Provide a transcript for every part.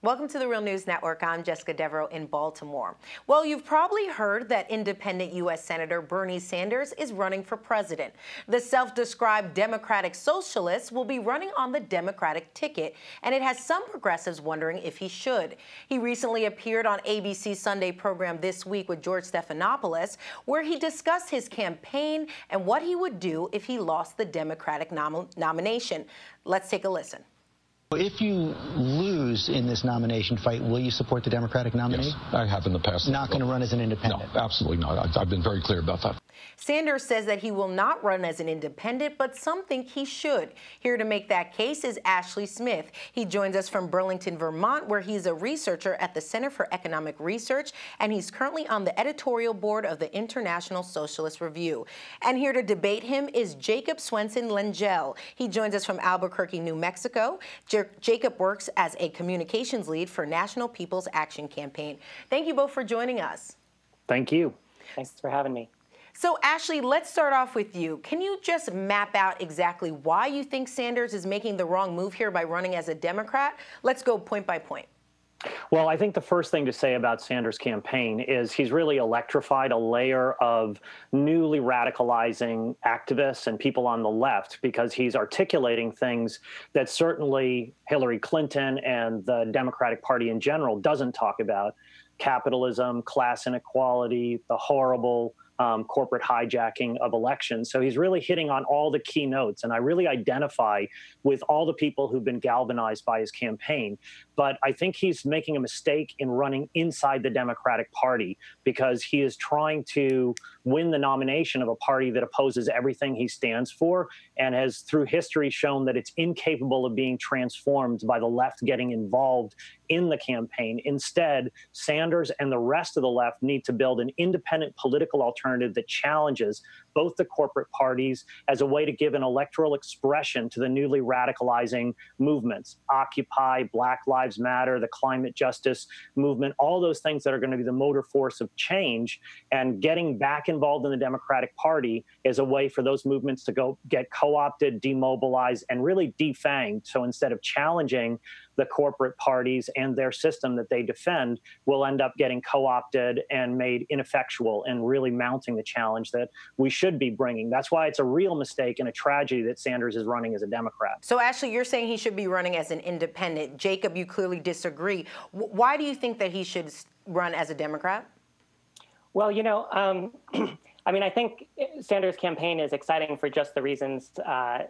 Welcome to the Real News Network. I'm Jessica Devereaux in Baltimore. Well, you've probably heard that independent U.S. Senator Bernie Sanders is running for president. The self-described Democratic Socialist will be running on the Democratic ticket, and it has some progressives wondering if he should. He recently appeared on ABC's Sunday program This Week with George Stephanopoulos, where he discussed his campaign and what he would do if he lost the Democratic nomination. Let's take a listen. If you lose in this nomination fight, will you support the Democratic nominee? Yes, I have in the past. Not going to run as an independent? No, absolutely not. I've been very clear about that. Sanders says that he will not run as an independent, but some think he should. Here to make that case is Ashley Smith. He joins us from Burlington, Vermont, where he's a researcher at the Center for Economic Research, and he's currently on the editorial board of the International Socialist Review. And here to debate him is Jacob Swenson-Lengyel. He joins us from Albuquerque, New Mexico. Jacob works as a communications lead for National People's Action Campaign. Thank you both for joining us. Thank you. Thanks for having me. So, Ashley, let's start off with you. Can you just map out exactly why you think Sanders is making the wrong move here by running as a Democrat? Let's go point by point. Well, I think the first thing to say about Sanders' campaign is he's really electrified a layer of newly radicalizing activists and people on the left because he's articulating things that certainly Hillary Clinton and the Democratic Party in general doesn't talk about: capitalism, class inequality, the horrible corporate hijacking of elections. So he's really hitting on all the key notes. And I really identify with all the people who've been galvanized by his campaign. But I think he's making a mistake in running inside the Democratic Party because he is trying to win the nomination of a party that opposes everything he stands for and has through history shown that it's incapable of being transformed by the left getting involved in the campaign. Instead, Sanders and the rest of the left need to build an independent political alternative that challenges both the corporate parties as a way to give an electoral expression to the newly radicalizing movements: Occupy, Black Lives Matter, the climate justice movement, all those things that are going to be the motor force of change. And getting back involved in the Democratic Party is a way for those movements to go get co-opted, demobilized, and really defanged. So instead of challenging the corporate parties and their system that they defend, will end up getting co-opted and made ineffectual and really mounting the challenge that we should be bringing. That's why it's a real mistake and a tragedy that Sanders is running as a Democrat. So, Ashley, you're saying he should be running as an independent. Jacob, you clearly disagree. Why do you think that he should run as a Democrat? Well, I mean, I think Sanders' campaign is exciting for just the reasons that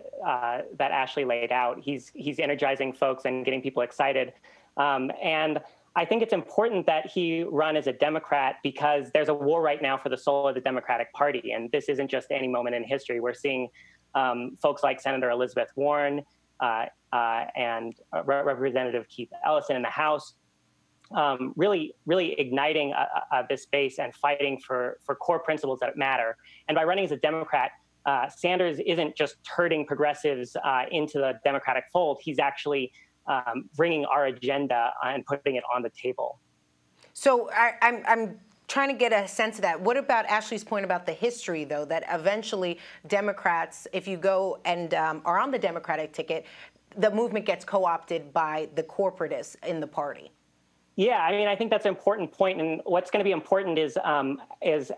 Ashley laid out. He's energizing folks and getting people excited. And I think it's important that he run as a Democrat because there's a war right now for the soul of the Democratic Party. And this isn't just any moment in history. We're seeing folks like Senator Elizabeth Warren and Representative Keith Ellison in the House really igniting this base and fighting for core principles that matter. And by running as a Democrat, Sanders isn't just herding progressives into the Democratic fold. He's actually bringing our agenda and putting it on the table. So I'm trying to get a sense of that. What about Ashley's point about the history, though, that eventually Democrats, if you go and are on the Democratic ticket, the movement gets co-opted by the corporatists in the party? Yeah, I mean, I think that's an important point, and what's going to be important is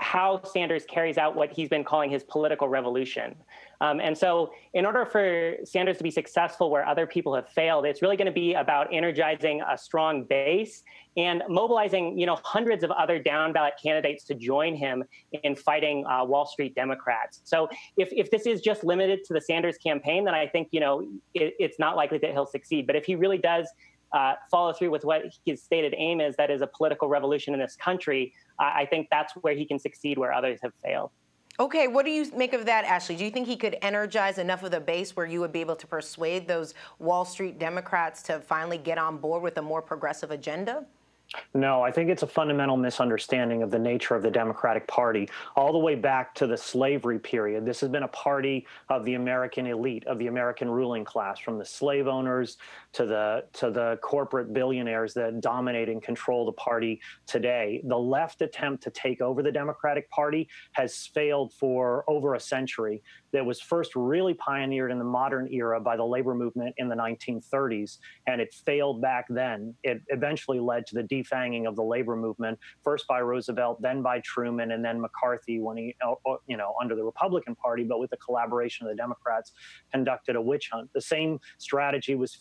how Sanders carries out what he's been calling his political revolution. And so in order for Sanders to be successful where other people have failed, it's really going to be about energizing a strong base and mobilizing, hundreds of other down-ballot candidates to join him in fighting Wall Street Democrats. So if this is just limited to the Sanders campaign, then I think, it's not likely that he'll succeed. But if he really does follow through with what his stated aim is, that is a political revolution in this country, I think that's where he can succeed where others have failed. Okay, what do you make of that, Ashley? Do you think he could energize enough of the base where you would be able to persuade those Wall Street Democrats to finally get on board with a more progressive agenda? No, I think it's a fundamental misunderstanding of the nature of the Democratic Party. All the way back to the slavery period, this has been a party of the American elite, of the American ruling class, from the slave owners to the corporate billionaires that dominate and control the party today. The left attempt to take over the Democratic Party has failed for over a century that was first really pioneered in the modern era by the labor movement in the 1930s, and it failed back then. It eventually led to the defanging of the labor movement, first by Roosevelt, then by Truman, and then McCarthy when he, under the Republican Party, but with the collaboration of the Democrats, conducted a witch hunt. The same strategy was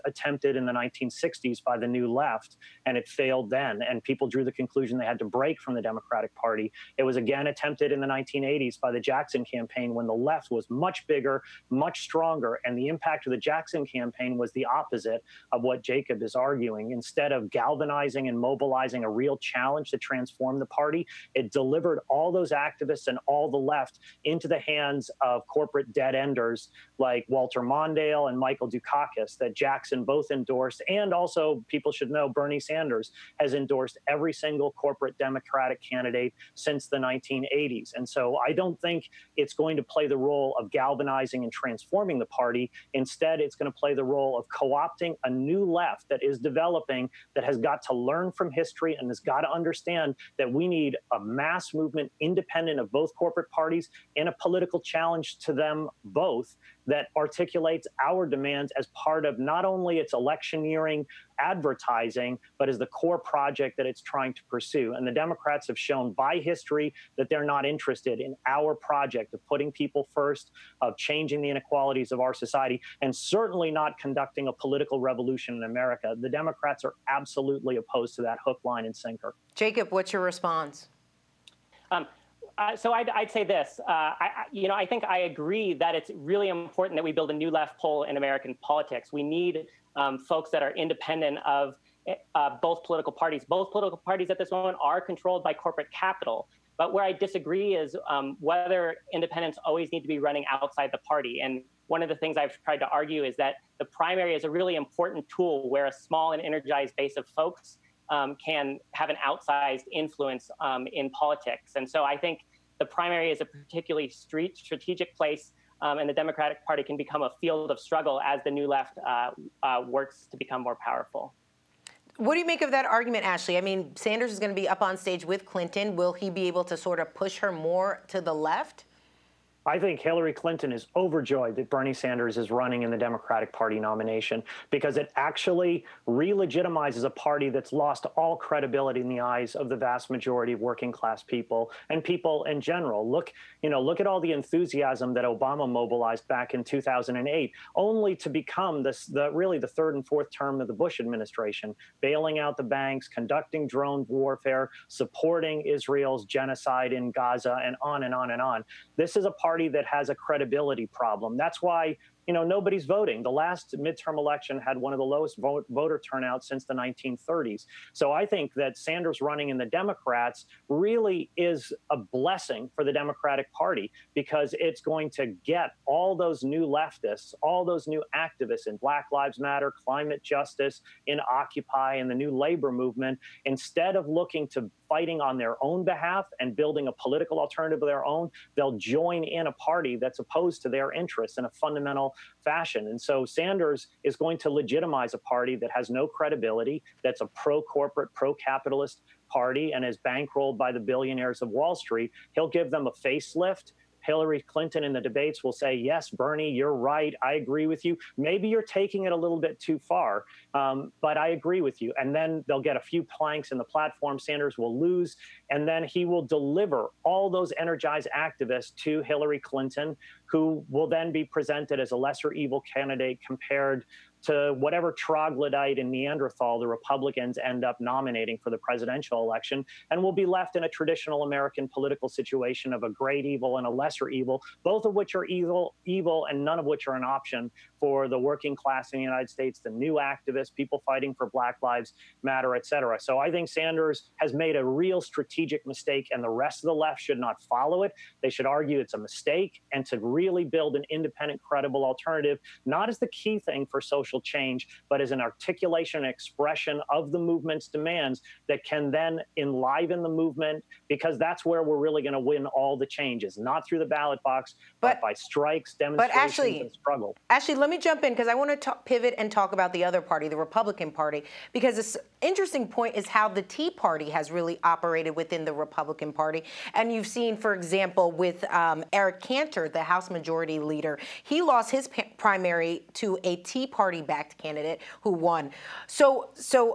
attempted in the 1960s by the New Left, and it failed then, and people drew the conclusion they had to break from the Democratic Party. It was again attempted in the 1980s by the Jackson campaign when the left was much bigger, much stronger, and the impact of the Jackson campaign was the opposite of what Jacob is arguing. Instead of galvanizing and mobilizing a real challenge to transform the party, it delivered all those activists and all the left into the hands of corporate dead-enders like Walter Mondale and Michael Dukakis that Jackson both endorsed, and also, people should know, Bernie Sanders has endorsed every single corporate Democratic candidate since the 1980s. And so I don't think it's going to play the role of galvanizing and transforming the party. Instead, it's going to play the role of co-opting a new left that is developing, that has got to learn from history and has got to understand that we need a mass movement independent of both corporate parties and a political challenge to them both that articulates our demands as part of not only its electioneering advertising, but as the core project that it's trying to pursue. And the Democrats have shown by history that they're not interested in our project of putting people first, of changing the inequalities of our society, and certainly not conducting a political revolution in America. The Democrats are absolutely opposed to that hook, line, and sinker. Jacob, what's your response? So I'd say this. I think I agree that it's really important that we build a new left pole in American politics. We need folks that are independent of both political parties. Both political parties at this moment are controlled by corporate capital. But where I disagree is whether independents always need to be running outside the party. And one of the things I've tried to argue is that the primary is a really important tool where a small and energized base of folks can have an outsized influence in politics. And so I think the primary is a particularly strategic place, and the Democratic Party can become a field of struggle as the new left works to become more powerful. What do you make of that argument, Ashley? I mean, Sanders is going to be up on stage with Clinton. Will he be able to sort of push her more to the left? I think Hillary Clinton is overjoyed that Bernie Sanders is running in the Democratic Party nomination because it actually re-legitimizes a party that's lost all credibility in the eyes of the vast majority of working class people and people in general. Look at all the enthusiasm that Obama mobilized back in 2008, only to become really the third and fourth term of the Bush administration, bailing out the banks, conducting drone warfare, supporting Israel's genocide in Gaza, and on and on and on. This is a party that has a credibility problem. That's why nobody's voting. The last midterm election had one of the lowest voter turnouts since the 1930s. So I think that Sanders running in the Democrats really is a blessing for the Democratic Party because it's going to get all those new leftists, all those new activists in Black Lives Matter, climate justice, in Occupy, and the new labor movement, instead of looking to fighting on their own behalf and building a political alternative of their own, they'll join in a party that's opposed to their interests in a fundamental fashion. And so Sanders is going to legitimize a party that has no credibility, that's a pro-corporate, pro-capitalist party, and is bankrolled by the billionaires of Wall Street. He'll give them a facelift. Hillary Clinton in the debates will say, yes, Bernie, you're right. I agree with you. Maybe you're taking it a little bit too far, but I agree with you. And then they'll get a few planks in the platform. Sanders will lose, and then he will deliver all those energized activists to Hillary Clinton, who will then be presented as a lesser evil candidate compared to whatever troglodyte and Neanderthal the Republicans end up nominating for the presidential election, and we'll be left in a traditional American political situation of a great evil and a lesser evil, both of which are evil, and none of which are an option for the working class in the United States, the new activists, people fighting for Black Lives Matter, et cetera. So I think Sanders has made a real strategic mistake, and the rest of the left should not follow it. They should argue it's a mistake and to really build an independent, credible alternative, not as the key thing for social social change, but as an articulation and expression of the movement's demands that can then enliven the movement, because that's where we're really going to win all the changes, not through the ballot box, but by strikes, demonstrations, and struggle. Ashley, let me jump in because I want to pivot and talk about the other party, the Republican Party, because this interesting point is how the Tea Party has really operated within the Republican Party. And you've seen, for example, with Eric Cantor, the House Majority Leader, he lost his primary to a Tea Party-backed candidate who won. So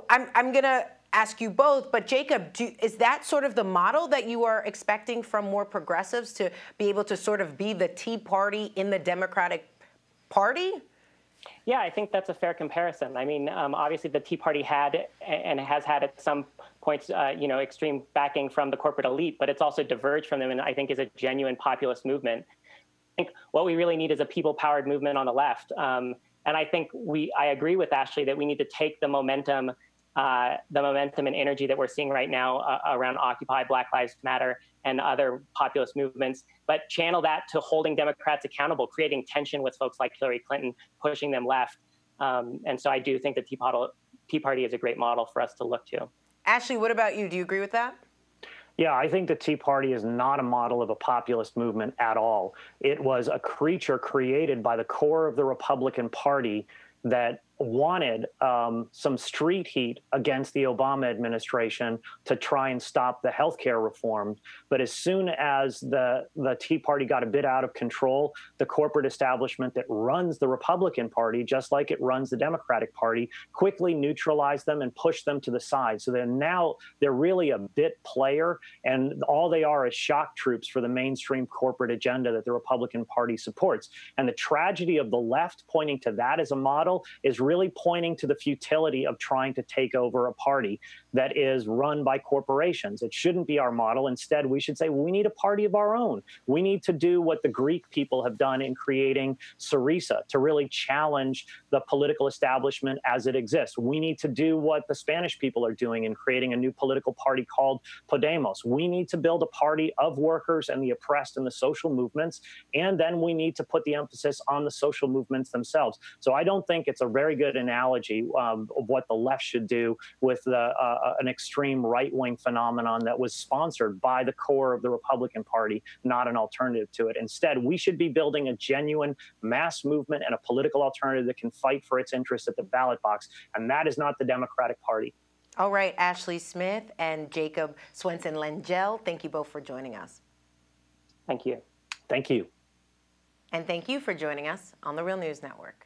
I'm going to ask you both, but Jacob, is that sort of the model that you are expecting from more progressives, to be able to sort of be the Tea Party in the Democratic Party? Yeah, I think that's a fair comparison. I mean, obviously the Tea Party had and has had at some points, extreme backing from the corporate elite, but it's also diverged from them, and I think is a genuine populist movement. I think what we really need is a people-powered movement on the left. And I think I agree with Ashley that we need to take the momentum and energy that we're seeing right now around Occupy, Black Lives Matter, and other populist movements, but channel that to holding Democrats accountable, creating tension with folks like Hillary Clinton, pushing them left. And so I do think the Tea Party is a great model for us to look to. Ashley, what about you? Do you agree with that? Yeah, I think the Tea Party is not a model of a populist movement at all. It was a creature created by the core of the Republican Party that wanted some street heat against the Obama administration to try and stop the healthcare reform. But as soon as the Tea Party got a bit out of control, the corporate establishment that runs the Republican Party, just like it runs the Democratic Party, quickly neutralized them and pushed them to the side. So they're really a bit player, and all they are is shock troops for the mainstream corporate agenda that the Republican Party supports. And the tragedy of the left pointing to that as a model is really pointing to the futility of trying to take over a party that is run by corporations. It shouldn't be our model. Instead, we should say, well, we need a party of our own. We need to do what the Greek people have done in creating Syriza, to really challenge the political establishment as it exists. We need to do what the Spanish people are doing in creating a new political party called Podemos. We need to build a party of workers and the oppressed and the social movements, and then we need to put the emphasis on the social movements themselves. So I don't think it's a very good analogy of what the left should do with an extreme right-wing phenomenon that was sponsored by the core of the Republican Party, not an alternative to it. Instead, we should be building a genuine mass movement and a political alternative that can fight for its interests at the ballot box, and that is not the Democratic Party. All right, Ashley Smith and Jacob Swenson-Lengyel, thank you both for joining us. Thank you. Thank you. And thank you for joining us on the Real News Network.